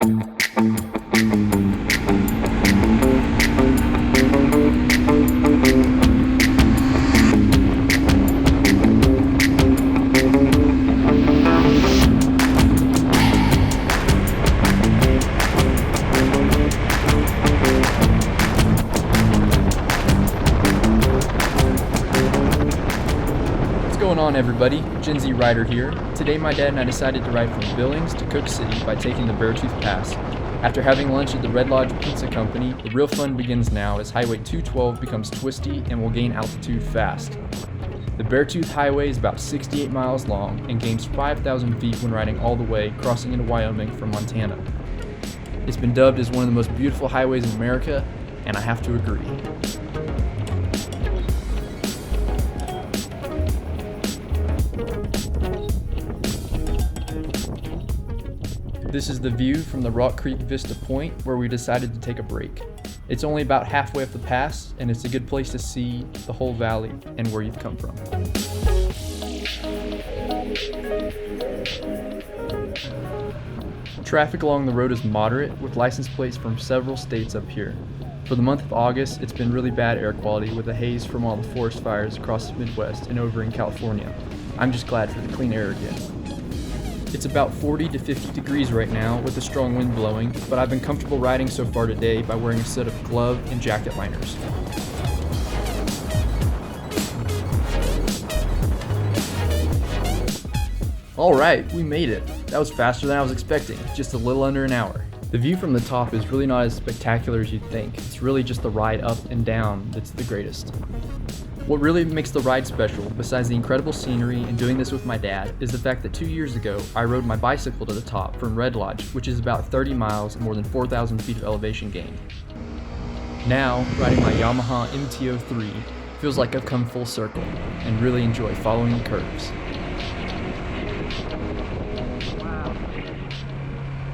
What's going on, everybody? Gen Z Rider here. Today my dad and I decided to ride from Billings to Cook City by taking the Beartooth Pass. After having lunch at the Red Lodge Pizza Company, the real fun begins now as Highway 212 becomes twisty and will gain altitude fast. The Beartooth Highway is about 68 miles long and gains 5,000 feet when riding all the way, crossing into Wyoming from Montana. It's been dubbed as one of the most beautiful highways in America, and I have to agree. This is the view from the Rock Creek Vista Point where we decided to take a break. It's only about halfway up the pass, and it's a good place to see the whole valley and where you've come from. Traffic along the road is moderate, with license plates from several states up here. For the month of August, it's been really bad air quality with the haze from all the forest fires across the Midwest and over in California. I'm just glad for the clean air again. It's about 40 to 50 degrees right now with a strong wind blowing, but I've been comfortable riding so far today by wearing a set of glove and jacket liners. Alright, we made it. That was faster than I was expecting, just a little under an hour. The view from the top is really not as spectacular as you'd think. It's really just the ride up and down that's the greatest. What really makes the ride special, besides the incredible scenery and doing this with my dad, is the fact that 2 years ago, I rode my bicycle to the top from Red Lodge, which is about 30 miles and more than 4,000 feet of elevation gain. Now, riding my Yamaha MT-03 feels like I've come full circle and really enjoy following the curves.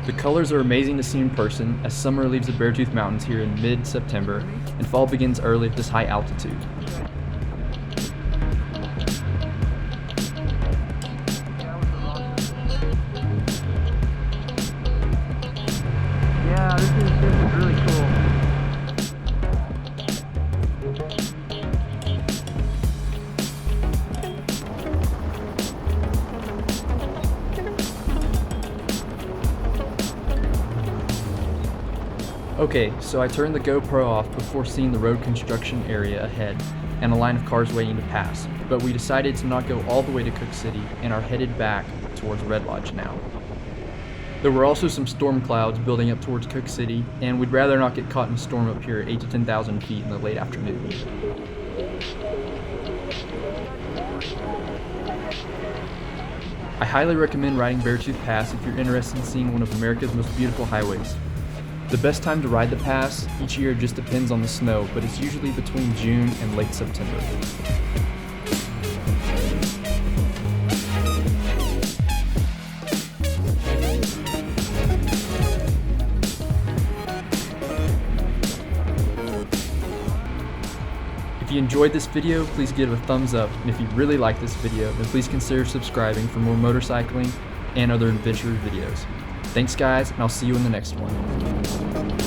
The colors are amazing to see in person as summer leaves the Beartooth Mountains here in mid-September and fall begins early at this high altitude. Yeah, this is really cool. Okay, so I turned the GoPro off before seeing the road construction area ahead and a line of cars waiting to pass, but we decided to not go all the way to Cook City and are headed back towards Red Lodge now. There were also some storm clouds building up towards Cook City, and we'd rather not get caught in a storm up here at 8 to 10,000 feet in the late afternoon. I highly recommend riding Beartooth Pass if you're interested in seeing one of America's most beautiful highways. The best time to ride the pass each year just depends on the snow, but it's usually between June and late September. If you enjoyed this video, please give it a thumbs up, and if you really like this video, then please consider subscribing for more motorcycling and other adventure videos. Thanks guys, and I'll see you in the next one.